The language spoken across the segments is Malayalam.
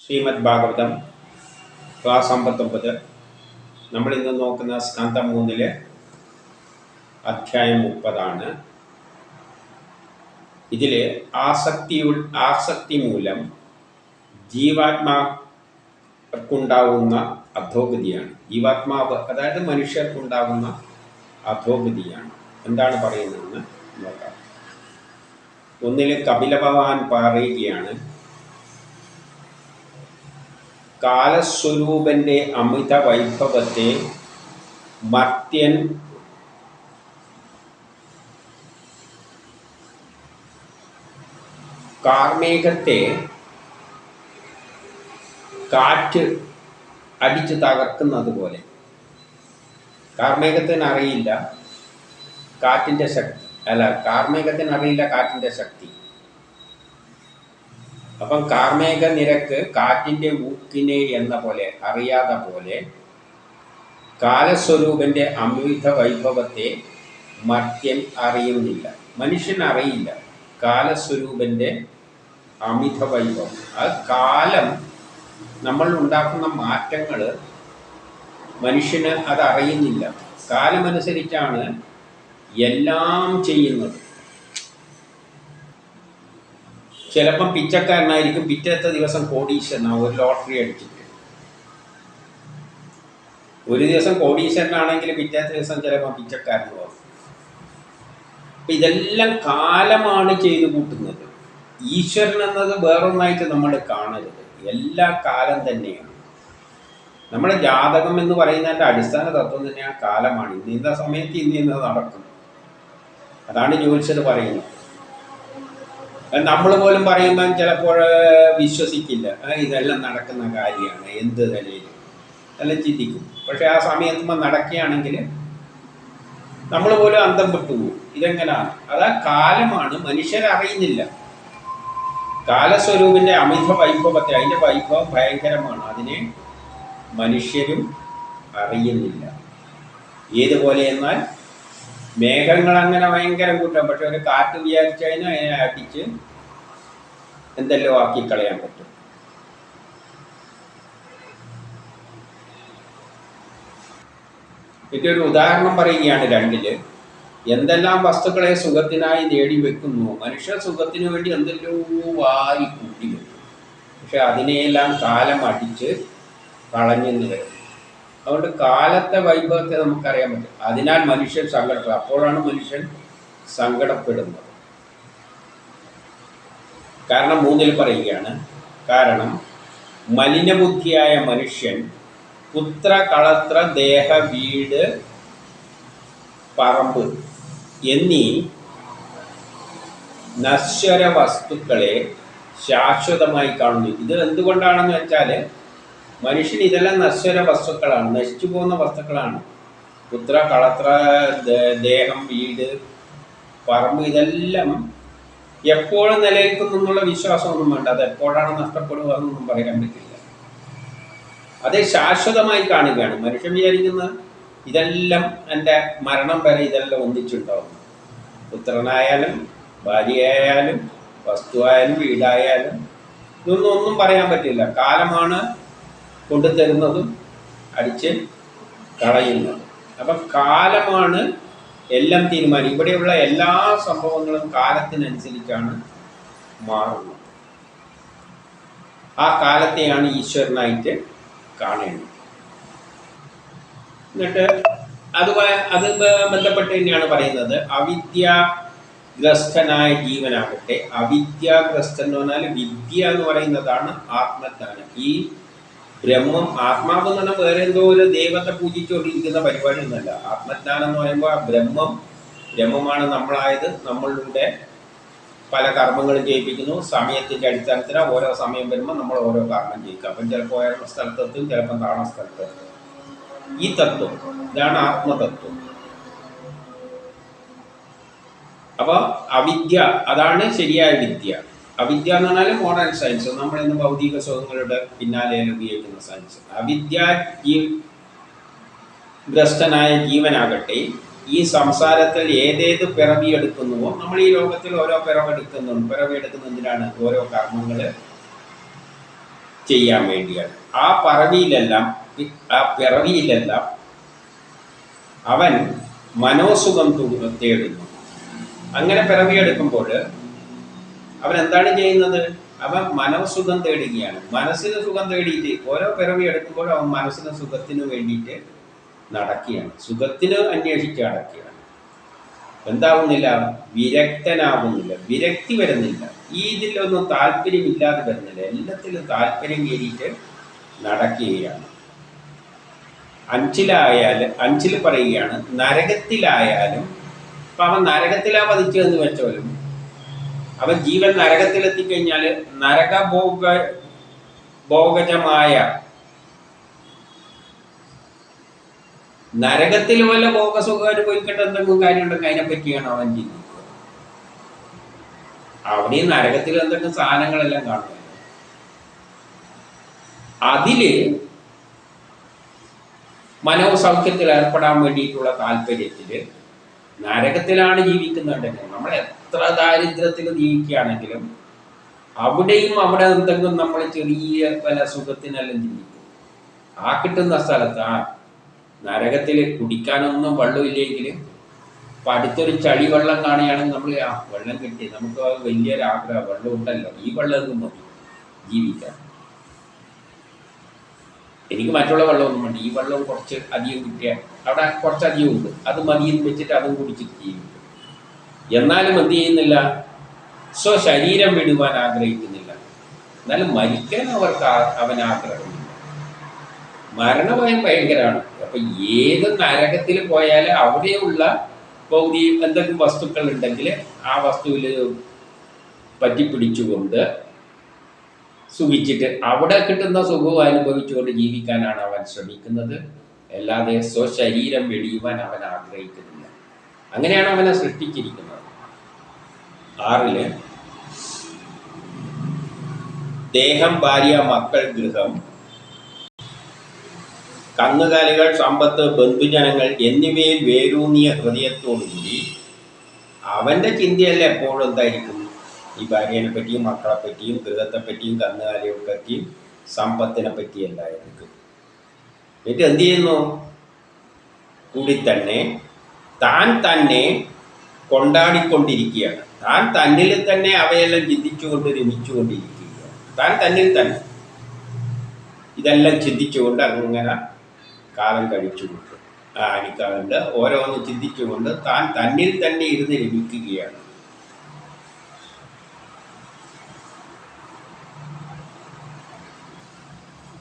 ശ്രീമദ് ഭാഗവതം ക്ലാസ് 59. നമ്മൾ ഇന്ന് നോക്കുന്ന സ്കന്ധം 3 അധ്യായം 30. ഇതിൽ ആസക്തി മൂലം ജീവാത്മാക്കുണ്ടാവുന്ന അധോഗതിയാണ്. ജീവാത്മാവ് അതായത് മനുഷ്യർക്കുണ്ടാകുന്ന അധോഗതിയാണ്. എന്താണ് പറയുന്നതെന്ന് നോക്കാം. ഒന്നിൽ കപില ഭഗവാൻ പറയുകയാണ്, കാലസ്വരൂപന്റെ അമിത വൈഭവത്തെ മർത്യൻ കാർമേഘത്തെ കാറ്റ് അടിച്ച് തകർക്കുന്നത് പോലെ. കാർമേഘത്തിന് അറിയില്ല കാറ്റിൻ്റെ ശക്തി, കാർമേഘത്തിന് അറിയില്ല കാറ്റിൻ്റെ ശക്തി. അപ്പം കാർമേഘ നിരക്ക് കാറ്റിൻ്റെ ഊക്കിനെ എന്ന പോലെ അറിയാതെ പോലെ കാലസ്വരൂപന്റെ അമിത വൈഭവത്തെ മർത്യൻ അറിയുന്നില്ല. മനുഷ്യൻ അറിയില്ല കാലസ്വരൂപന്റെ അമിത വൈഭവം. ആ കാലം നമ്മൾ ഉണ്ടാക്കുന്ന മാറ്റങ്ങൾ മനുഷ്യന് അത് അറിയുന്നില്ല. കാലമനുസരിച്ചാണ് എല്ലാം ചെയ്യുന്നത്. ചിലപ്പം പിച്ചക്കാരനായിരിക്കും, പിറ്റത്തെ ദിവസം കോടീശ്വരനാണ് ഒരു ലോട്ടറി അടിച്ചിട്ട്. ഒരു ദിവസം കോടീശ്വരനാണെങ്കിൽ പിറ്റത്തെ ദിവസം ചിലപ്പം പിച്ചക്കാരനാവും. അപ്പം ഇതെല്ലാം കാലമാണ് ചെയ്തു കൂട്ടുന്നത്. ഈശ്വരൻ എന്നത് വേറൊന്നായിട്ട് നമ്മൾ കാണരുത്. എല്ലാ കാലം തന്നെയാണ്. നമ്മുടെ ജാതകം എന്ന് പറയുന്നതിൻ്റെ അടിസ്ഥാന തത്വം തന്നെ ആ കാലമാണ്. ഇന്ന സമയത്ത് ഇന്ന് നടക്കും. അതാണ് ജ്യോത്സ്യർ പറയുന്നത്. നമ്മൾ പോലും പറയുമ്പോൾ ചിലപ്പോൾ വിശ്വസിക്കില്ല, ഇതെല്ലാം നടക്കുന്ന കാര്യമാണ്, എന്ത് നിലയിലും എല്ലാം ചിന്തിക്കും. പക്ഷെ ആ സമയത്തുമ്പോൾ നടക്കുകയാണെങ്കിൽ നമ്മൾ പോലും അന്തം വിട്ടുപോകും. ഇതെങ്ങനെയാണ്? അതാ കാലമാണ്. മനുഷ്യരറിയുന്നില്ല കാലസ്വരൂപിൻ്റെ അമിത വൈഭവത്തെ. അതിൻ്റെ വൈഭവം ഭയങ്കരമാണ്. അതിനെ മനുഷ്യരും അറിയുന്നില്ല. ഏതുപോലെ എന്നാൽ മേഘങ്ങൾ അങ്ങനെ ഭയങ്കരം കൂട്ടാം, പക്ഷെ ഒരു കാറ്റ് വിചാരിച്ചതിന് അതിനെ അടിച്ച് എന്തെല്ലോ ആക്കി കളയാൻ പറ്റും. ഇതൊരു ഉദാഹരണം പറയുകയാണ്. 2 എന്തെല്ലാം വസ്തുക്കളെ സുഖത്തിനായി നേടി വെക്കുന്നു. മനുഷ്യ സുഖത്തിന് വേണ്ടി എന്തെല്ലോ വാരി കൂട്ടി വെക്കും. പക്ഷെ അതിനെയെല്ലാം കാലം അടിച്ച് കളഞ്ഞെന്ന് വരും. അതുകൊണ്ട് കാലത്തെ വൈഭവത്തെ നമുക്കറിയാൻ പറ്റും. അതിനാൽ മനുഷ്യൻ സങ്കടപ്പെടും. അപ്പോഴാണ് മനുഷ്യൻ സങ്കടപ്പെടുന്നത്. കാരണം 3 പറയുകയാണ്, കാരണം മലിനബുദ്ധിയായ മനുഷ്യൻ പുത്ര കളത്ര ദേഹ വീട് പറമ്പ് എന്നീ നശ്വര വസ്തുക്കളെ ശാശ്വതമായി കാണുന്നു. ഇത് എന്തുകൊണ്ടാണെന്ന് വെച്ചാൽ മനുഷ്യൻ ഇതെല്ലാം നശ്വര വസ്തുക്കളാണ്, നശിച്ചു പോകുന്ന വസ്തുക്കളാണ്. പുത്ര കളത്ര ദേഹം വീട് പറമ്പ് ഇതെല്ലാം എപ്പോഴും നിലനിൽക്കുന്നു എന്നുള്ള വിശ്വാസമൊന്നും വേണ്ട. അത് എപ്പോഴാണ് നഷ്ടപ്പെടുക എന്നൊന്നും പറയാൻ പറ്റില്ല. അത് ശാശ്വതമായി കാണുകയാണ്. മനുഷ്യൻ വിചാരിക്കുന്നത് ഇതെല്ലാം എൻ്റെ മരണം വരെ ഇതെല്ലാം ഒന്നിച്ചുണ്ടാവും. പുത്രനായാലും ഭാര്യയായാലും വസ്തുവായാലും വീടായാലും ഒന്നും പറയാൻ പറ്റില്ല. കാലമാണ് കൊണ്ടുതരുന്നതും അടിച്ച് കളയുന്നതും. അപ്പം കാലമാണ് എല്ലാം തീരുമാനം. ഇവിടെയുള്ള എല്ലാ സംഭവങ്ങളും കാലത്തിനനുസരിച്ചാണ് മാറുന്നത്. ആ കാലത്തെയാണ് ഈശ്വരനായിട്ട് കാണേണ്ടത്. എന്നിട്ട് അത് ബന്ധപ്പെട്ട് തന്നെയാണ് പറയുന്നത്, അവിദ്യാഗ്രസ്തനായ ജീവനാകട്ടെ. അവിദ്യാഗ്രസ്തൻ എന്ന് പറഞ്ഞാൽ വിദ്യ എന്ന് പറയുന്നതാണ് ആത്മജ്ഞാനം. ഈ ബ്രഹ്മം, ആത്മാവ് എന്ന് പറഞ്ഞാൽ വേറെ എന്തോ ഒരു ദൈവത്തെ പൂജിച്ചുകൊണ്ടിരിക്കുന്ന പരിപാടി ഒന്നുമല്ല. ആത്മജ്ഞാനം എന്ന് പറയുമ്പോൾ ബ്രഹ്മമാണ് നമ്മളായത്. നമ്മളുടെ പല കർമ്മങ്ങളും ചെയ്യിപ്പിക്കുന്നു. സമയത്തിൻ്റെ അടിസ്ഥാനത്തിൽ ഓരോ സമയം വരുമ്പോൾ നമ്മൾ ഓരോ കർമ്മം ചെയ്യിക്കുക. അപ്പം ചിലപ്പോൾ ഉയർന്ന സ്ഥലത്തെത്തും, ചിലപ്പോൾ താണ സ്ഥലത്തെത്തും. ഈ തത്വം ഇതാണ് ആത്മതത്വം. അപ്പോൾ അവിദ്യ അതാണ് ശരിയായ വിദ്യ. അവിദ്യ എന്ന് പറഞ്ഞാൽ മോഡേൺ സയൻസ്, നമ്മളിന്ന് ഭൗതിക സുഖങ്ങളുടെ പിന്നാലെ ഉപയോഗിക്കുന്ന സയൻസ്. ഗ്രസ്തനായ ജീവനാകട്ടെ ഈ സംസാരത്തിൽ ഏതേത് പിറവിയെടുക്കുന്നുവോ, നമ്മൾ ഈ ലോകത്തിൽ ഓരോ പിറവിയെടുക്കുന്നതിനാണ് ഓരോ കർമ്മങ്ങൾ ചെയ്യാൻ വേണ്ടിയാണ്. ആ പിറവിയിലെല്ലാം അവൻ മനോസുഖം തേടുന്നു. അങ്ങനെ പിറവിയെടുക്കുമ്പോൾ അവൻ എന്താണ് ചെയ്യുന്നത്? അവൻ മനോസുഖം തേടുകയാണ്. മനസ്സിന് സുഖം തേടിയിട്ട് ഓരോ പിറവി എടുക്കുമ്പോഴും അവൻ മനസ്സിന് സുഖത്തിന് വേണ്ടിയിട്ട് നടക്കുകയാണ്, സുഖത്തിന് അന്വേഷിച്ച് നടക്കുകയാണ്. എന്താവുന്നില്ല? വിരക്തനാവുന്നില്ല, വിരക്തി വരുന്നില്ല, ഈ ഇതിലൊന്നും താല്പര്യമില്ലാതെ വരുന്നില്ല, എല്ലാത്തിലും താല്പര്യം കയറിയിട്ട് നടക്കുകയാണ്. അഞ്ചിൽ പറയുകയാണ്, നരകത്തിലായാലും ഇപ്പം അവൻ നരകത്തിലാ പതിച്ചതെന്ന് വെച്ചാലും അവൻ ജീവൻ നരകത്തിലെത്തിക്കഴിഞ്ഞാൽ ഭോഗജമായ നരകത്തിൽ വല്ല ഭോഗസുഖം അനുഭവിക്കേണ്ട എന്തെങ്കിലും കാര്യമുണ്ടെങ്കിൽ അതിനെപ്പറ്റിയാണ് അവൻ ചിന്തിക്കുക. അവിടെയും നരകത്തിൽ എന്തെങ്കിലും സാധനങ്ങളെല്ലാം കാണുന്നത്. അതില് മനോസൗഖ്യത്തിൽ ഏർപ്പെടാൻ വേണ്ടിയിട്ടുള്ള താല്പര്യത്തില് നരകത്തിലാണ് ജീവിക്കുന്നുണ്ടെങ്കിൽ, നമ്മൾ എത്ര ദാരിദ്ര്യത്തിൽ ജീവിക്കുകയാണെങ്കിലും അവിടെയും അവിടെ എന്തെങ്കിലും നമ്മൾ ചെറിയ പല സുഖത്തിനെല്ലാം ചിന്തിക്കും. ആ കിട്ടുന്ന സ്ഥലത്ത് നരകത്തിൽ കുടിക്കാനൊന്നും വെള്ളമില്ലെങ്കിൽ ഇപ്പം അടുത്തൊരു ചളി വെള്ളം കാണുകയാണെങ്കിൽ നമ്മൾ വെള്ളം കിട്ടി, നമുക്ക് വലിയൊരാഗ്രഹം, വെള്ളം ഉണ്ടല്ലോ, ഈ വെള്ളം ഒന്നും മതി ജീവിക്കാൻ, എനിക്ക് മറ്റുള്ള വെള്ളമൊന്നും വേണ്ട, ഈ വെള്ളം കുറച്ച് അധികം കിട്ടിയാൽ അവിടെ കുറച്ചധികം ഉണ്ട്, അത് മതിയെന്ന് വെച്ചിട്ട് അതും കുടിച്ചിട്ട് ജീവിക്കും. എന്നാലും എന്ത് ചെയ്യുന്നില്ല? സ്വശരീരം വിടുവാൻ ആഗ്രഹിക്കുന്നില്ല. എന്നാലും മരിക്കാൻ അവൻ ആഗ്രഹമില്ല. മരണഭയം ഭയങ്കരമാണ്. അപ്പൊ ഏത് നരകത്തിൽ പോയാലും അവിടെയുള്ള ഭൗതിക എന്തെങ്കിലും വസ്തുക്കൾ ഉണ്ടെങ്കിൽ ആ വസ്തുവിൽ പറ്റിപ്പിടിച്ചുകൊണ്ട് സുഖിച്ചിട്ട് അവിടെ കിട്ടുന്ന സുഖവും അനുഭവിച്ചുകൊണ്ട് ജീവിക്കാനാണ് അവൻ ശ്രമിക്കുന്നത്. അല്ലാതെ സ്വശരീരം വെടിയുവാൻ അവൻ ആഗ്രഹിക്കുന്നില്ല. അങ്ങനെയാണ് അവനെ സൃഷ്ടിച്ചിരിക്കുന്നത്. 6 ദേഹം, ഭാര്യ, മക്കൾ, ഗൃഹം, കന്നുകാലികൾ, സമ്പത്ത്, ബന്ധുജനങ്ങൾ എന്നിവയിൽ വേരൂന്നിയ ഹൃദയത്തോടുകൂടി അവൻ്റെ ചിന്തയല്ല എപ്പോഴും എന്തായിരിക്കും? ഈ ഭാര്യനെ പറ്റിയും മക്കളെ പറ്റിയും ഗൃഹത്തെ പറ്റിയും കന്നുകാലികളെ പറ്റിയും സമ്പത്തിനെ പറ്റിയല്ലായിരിക്കും. എന്നിട്ട് എന്ത് ചെയ്യുന്നു? കൂടി തന്നെ തന്നെ കൊണ്ടാടിക്കൊണ്ടിരിക്കുകയാണ്. താൻ തന്നിൽ തന്നെ അവയെല്ലാം ചിന്തിച്ചുകൊണ്ട് രമിച്ചുകൊണ്ടിരിക്കുകയാണ്. താൻ തന്നിൽ തന്നെ ഇതെല്ലാം ചിന്തിച്ചുകൊണ്ട് അങ്ങനെ കാലം കഴിച്ചുകൊണ്ട് എനിക്കുണ്ട് ഓരോന്ന് ചിന്തിച്ചുകൊണ്ട് താൻ തന്നിൽ തന്നെ ഇരുന്ന് രമിക്കുകയാണ്.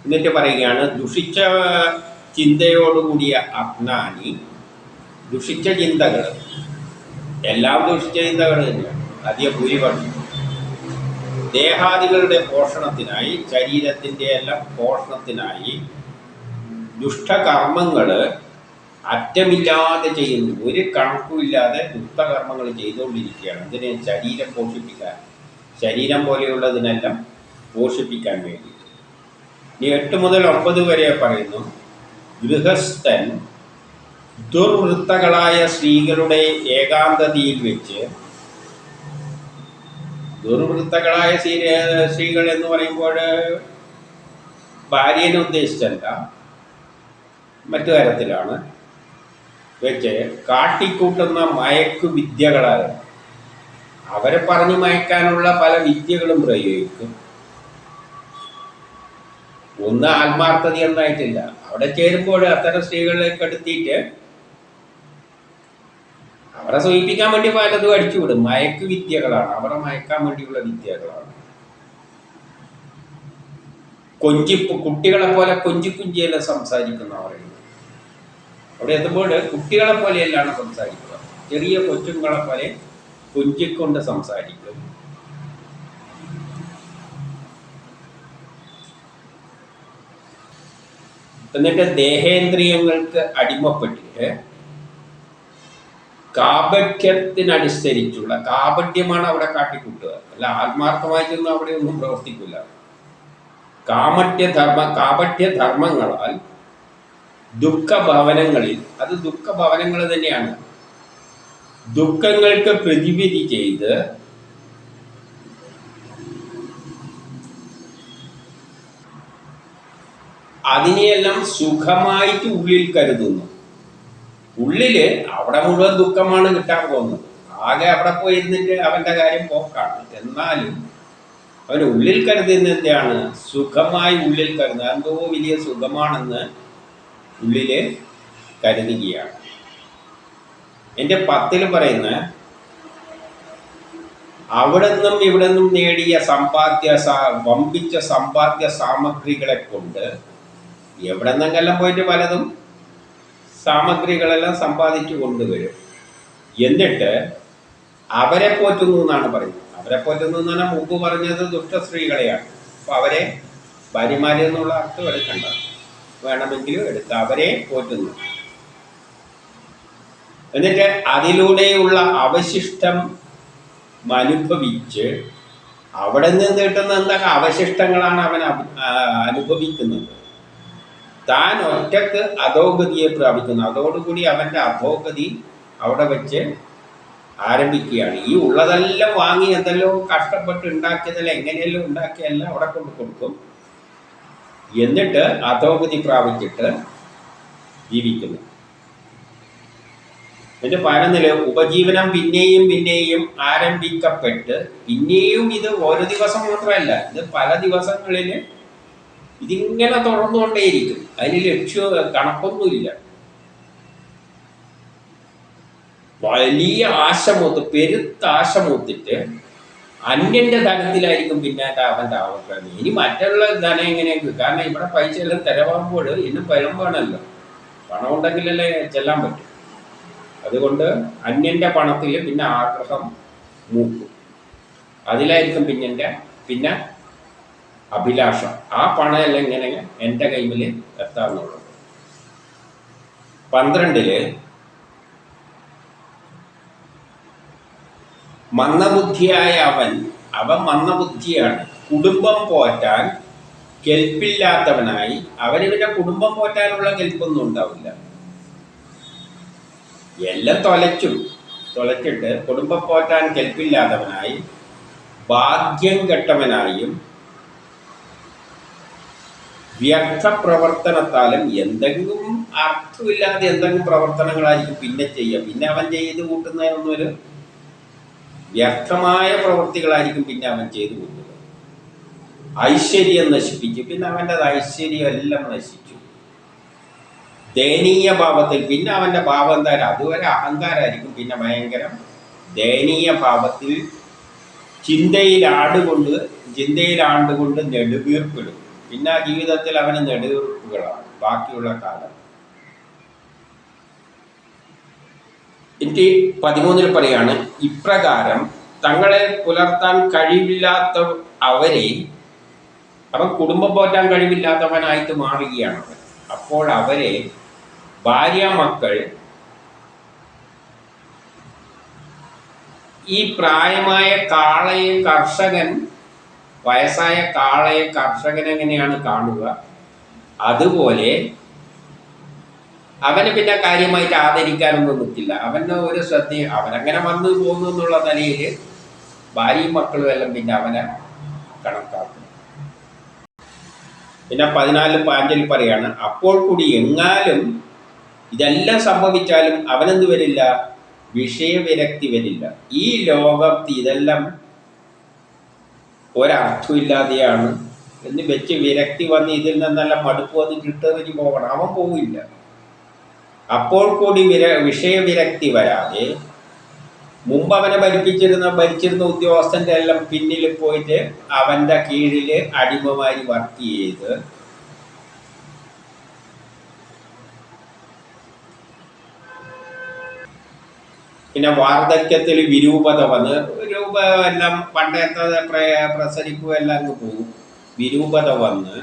എന്നിട്ട് പറയുകയാണ്, ദുഷിച്ച ചിന്തയോടുകൂടിയ അജ്ഞാനി, ദുഷിച്ച ചിന്തകൾ, എല്ലാം ദുഷിച്ച ചിന്തകൾ തന്നെയാണ് അധിക ഭൂരിപക്ഷം, ദേഹാദികളുടെ പോഷണത്തിനായി, ശരീരത്തിൻ്റെ എല്ലാം പോഷണത്തിനായി ദുഷ്ടകർമ്മങ്ങൾ അറ്റമില്ലാതെ ചെയ്യുന്നു. ഒരു കണക്കുമില്ലാതെ ദുഷ്ടകർമ്മങ്ങൾ ചെയ്തുകൊണ്ടിരിക്കുകയാണ്. അതിനെ ശരീരം പോഷിപ്പിക്കാൻ, ശരീരം പോലെയുള്ളതിനെല്ലാം പോഷിപ്പിക്കാൻ വേണ്ടി. ഇനി 8 മുതൽ 9 വരെ പറയുന്നു, ഗൃഹസ്ഥൻ ദുർവൃത്തകളായ സ്ത്രീകളുടെ ഏകാന്തതയിൽ വെച്ച്, ദുർവൃത്തകളായ സ്ത്രീകൾ എന്ന് പറയുമ്പോൾ ഭാര്യനെ ഉദ്ദേശിച്ചല്ല, മറ്റു തരത്തിലാണ് വെച്ച് കാട്ടിക്കൂട്ടുന്ന മയക്കു വിദ്യകളായ അവരെ പറഞ്ഞു മയക്കാനുള്ള പല വിദ്യകളും പ്രയോഗിക്കും. ഒന്ന് ആത്മാർത്ഥത എന്നായിട്ടില്ല, അവിടെ ചേരുമ്പോൾ അത്തരം സ്ത്രീകളിലേക്ക് എടുത്തിട്ട് അവരെ സൂചിപ്പിക്കാൻ വേണ്ടി പലതും അടിച്ചുവിടും. മയക്ക് വിദ്യകളാണ്, അവരെ മയക്കാൻ വേണ്ടിയുള്ള വിദ്യകളാണ്. കുട്ടികളെ പോലെ കൊഞ്ചിക്കുഞ്ചിയെല്ലാം സംസാരിക്കുന്നവരുണ്ട്. അവിടെ എത്തുമ്പോൾ കുട്ടികളെ പോലെയല്ലാണ് സംസാരിക്കുക, ചെറിയ കൊച്ചുങ്ങളെ പോലെ കൊഞ്ചിക്കൊണ്ട് സംസാരിക്കും. എന്നിട്ട് ദേഹേന്ദ്രിയങ്ങൾക്ക് അടിമപ്പെട്ടിട്ട് കാപഠ്യത്തിനനുസരിച്ചുള്ള, കാപഠ്യമാണ് അവിടെ കാട്ടിക്കൂട്ടുക, അല്ല ആത്മാർത്ഥമായിട്ടൊന്നും അവിടെ ഒന്നും പ്രവർത്തിക്കില്ല. കാപഠ്യധർമ്മങ്ങളാൽ ദുഃഖഭവനങ്ങളിൽ, അത് ദുഃഖഭവനങ്ങൾ തന്നെയാണ്, ദുഃഖങ്ങൾക്ക് പ്രതിവിധി ചെയ്ത് അതിനെയെല്ലാം സുഖമായിട്ട് ഉള്ളിൽ കരുതുന്നു. ഉള്ളില് അവിടെ മുഴുവൻ ദുഃഖമാണ് കിട്ടാൻ പോകുന്നത്. ആകെ അവിടെ പോയി ഇരുന്നിട്ട് അവൻ്റെ കാര്യം പോക്കാണ്. എന്നാലും അവൻ ഉള്ളിൽ കരുതുന്ന എന്താണ്? സുഖമായി ഉള്ളിൽ കരുതുന്നത് എന്തോ വലിയ സുഖമാണെന്ന് ഉള്ളില് കരുതുകയാണ്. എൻ്റെ 10 പറയുന്ന അവിടെ നിന്നും ഇവിടെ നിന്നും നേടിയ വമ്പിച്ച സമ്പാദ്യ സാമഗ്രികളെ കൊണ്ട് എവിടെ നിന്നെല്ലാം പോയിട്ട് പലതും സാമഗ്രികളെല്ലാം സമ്പാദിച്ചു കൊണ്ടുവരും. എന്നിട്ട് അവരെ പോറ്റുന്നു എന്നാണ് പറയുന്നത്. അവരെ പോറ്റുന്നു എന്ന് പറഞ്ഞാൽ മുമ്പ് പറഞ്ഞത് ദുഷ്ടസ്ത്രീകളെയാണ്. അപ്പോൾ അവരെ ഭാര്യമാരെന്നുള്ള അർത്ഥം എടുക്കണ്ട, വേണമെങ്കിലും എടുക്കുക. അവരെ പോറ്റുന്നു. എന്നിട്ട് അതിലൂടെയുള്ള അവശിഷ്ടം അനുഭവിച്ച് അവിടെ നിന്ന് കിട്ടുന്ന എന്തൊക്കെ അവശിഷ്ടങ്ങളാണ് അവൻ അനുഭവിക്കുന്നത്. താൻ ഒറ്റക്ക് അധോഗതിയെ പ്രാപിക്കുന്നു. അതോടുകൂടി അവൻ്റെ അധോഗതി അവിടെ വെച്ച് ആരംഭിക്കുകയാണ്. ഈ ഉള്ളതെല്ലാം വാങ്ങി എന്തെല്ലോ കഷ്ടപ്പെട്ട് ഉണ്ടാക്കിയതെല്ലാം എങ്ങനെയെല്ലാം ഉണ്ടാക്കിയെല്ലാം അവിടെ കൊണ്ട് കൊടുക്കും. എന്നിട്ട് അധോഗതി പ്രാപിച്ചിട്ട് ജീവിക്കുന്നു. എന്നിട്ട് പറയുന്നില്ല, ഉപജീവനം പിന്നെയും പിന്നെയും ആരംഭിക്കപ്പെട്ട് പിന്നെയും ഇത് ഒരു ദിവസം മാത്രമല്ല, ഇത് പല ദിവസങ്ങളിൽ ഇതിങ്ങനെ തുടർന്നുകൊണ്ടേയിരിക്കും. അതിന് കണക്കൊന്നുമില്ല. വലിയ ആശമൂത്ത്, പെരുത്ത ആശമൂത്തിട്ട് അന്യന്റെ ധനത്തിലായിരിക്കും പിന്നെ അവൻ്റെ ആവട്ടെ. ഇനി മറ്റുള്ള ധനം എങ്ങനെയൊക്കെ, കാരണം ഇവിടെ പൈസ എല്ലാം തരവാകുമ്പോൾ ഇന്നും പണം വേണമല്ലോ. പണം ഉണ്ടെങ്കിലല്ലേ ചെല്ലാൻ പറ്റും. അതുകൊണ്ട് അന്യന്റെ പണത്തിൽ പിന്നെ ആഗ്രഹം മൂക്കും. അതിലായിരിക്കും പിന്നെ അഭിലാഷം. ആ പണമെല്ലാം ഇങ്ങനെ എൻ്റെ കൈമിൽ എത്താമെന്നുള്ളത്. 12 മന്ദബുദ്ധിയായ അവൻ മന്ദബുദ്ധിയാണ്. കുടുംബം പോറ്റാൻ കെൽപ്പില്ലാത്തവനായി. അവന് പിന്നെ കുടുംബം പോറ്റാനുള്ള കെൽപ്പൊന്നും ഉണ്ടാവില്ല. എല്ലാം തൊലച്ചിട്ട് കുടുംബം പോറ്റാൻ കെൽപ്പില്ലാത്തവനായി, ഭാഗ്യം കെട്ടവനായും വ്യർത്ഥ പ്രവർത്തനത്താലും എന്തെങ്കിലും അർത്ഥമില്ലാതെ എന്തെങ്കിലും പ്രവർത്തനങ്ങളായിരിക്കും പിന്നെ ചെയ്യുക. പിന്നെ അവൻ ചെയ്ത് കൂട്ടുന്നതിനൊന്നൊരു വ്യർത്ഥമായ പ്രവൃത്തികളായിരിക്കും പിന്നെ അവൻ ചെയ്തു കൂട്ടുന്നത്. ഐശ്വര്യം നശിപ്പിച്ചു. പിന്നെ അവൻ്റെ ഐശ്വര്യം എല്ലാം നശിച്ചു. ദയനീയ ഭാവത്തിൽ പിന്നെ അവൻ്റെ ഭാവം എന്തായാലും അതുവരെ അഹങ്കാരമായിരിക്കും. പിന്നെ ഭയങ്കര ദയനീയ ഭാവത്തിൽ ചിന്തയിലാണ്ടുകൊണ്ട് നെടുവീർപ്പിടും. പിന്നെ ആ ജീവിതത്തിൽ അവന് നെടുവീർപ്പുകളാണ് ബാക്കിയുള്ള കാലം. എനിക്ക് 13 പറയാണ്, ഇപ്രകാരം തങ്ങളെ പുലർത്താൻ കഴിവില്ലാത്ത അവൻ കുടുംബം പോറ്റാൻ കഴിവില്ലാത്തവനായിട്ട് മാറുകയാണ്. അപ്പോൾ അവരെ ഭാര്യ മക്കൾ ഈ പ്രായമായ വയസ്സായ കാളയെ കർഷകൻ എങ്ങനെയാണ് കാണുക, അതുപോലെ അവന് പിന്നെ കാര്യമായിട്ട് ആദരിക്കാനൊന്നും നിൽക്കില്ല. അവന് ഒരു ശ്രദ്ധയും, അവനങ്ങനെ വന്നു പോകുന്നു എന്നുള്ള നിലയിൽ ഭാര്യയും മക്കളും എല്ലാം പിന്നെ അവനെ കണക്കാക്കും. പിന്നെ 14 പറയാണ്, അപ്പോൾ കൂടി എങ്ങാലും ഇതെല്ലാം സംഭവിച്ചാലും അവനെന്ത് വരില്ല? വിഷയവിരക്തി വരില്ല. ഈ ലോകത്ത് ഇതെല്ലാം ഒരർത്ഥമില്ലാതെയാണ് എന്ന് വെച്ച് വിരക്തി വന്ന് ഇതിൽ നിന്നെല്ലാം മടുപ്പ് വന്നിട്ട് ഇട്ടെറിഞ്ഞ് പോകണം. അവൻ പോവില്ല. അപ്പോൾ കൂടി വിഷയവിരക്തി വരാതെ മുമ്പ് അവനെ ഭരിച്ചിരുന്ന ഉദ്യോഗസ്ഥൻ്റെ എല്ലാം പിന്നിൽ പോയിട്ട് അവൻ്റെ കീഴിൽ അടിമമാരി വർക്ക് ചെയ്ത് പിന്നെ വാർദ്ധക്യത്തിൽ വിരൂപത വന്ന് എല്ലാം പണ്ടത്തെ പ്രസരിപ്പും എല്ലാം അങ്ങ് പോകും. വിരൂപത വന്ന്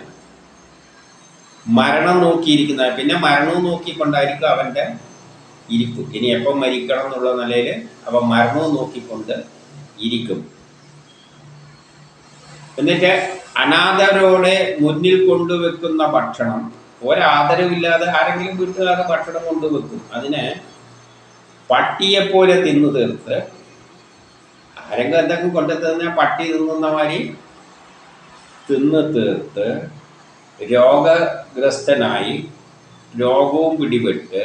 മരണം നോക്കിയിരിക്കുന്ന, പിന്നെ മരണവും നോക്കിക്കൊണ്ടായിരിക്കും അവൻ്റെ ഇരിക്കും. ഇനി എപ്പം മരിക്കണം എന്നുള്ള നിലയിൽ അവൻ മരണവും നോക്കിക്കൊണ്ട് ഇരിക്കും. എന്നിട്ട് അനാഥരോടെ മുന്നിൽ കൊണ്ടുവെക്കുന്ന ഭക്ഷണം, ഒരാദരവില്ലാതെ ആരെങ്കിലും വീട്ടുകാരുടെ ഭക്ഷണം കൊണ്ടുവെക്കും. അതിനെ പട്ടിയെപ്പോലെ തിന്നു തീർത്ത്, ആരെങ്കിലും എന്തെങ്കിലും കൊണ്ടു തന്നെ പട്ടി തിന്നുന്ന മാതിരി തിന്നു തീർത്ത് രോഗഗ്രസ്തനായി രോഗവും പിടിപെട്ട്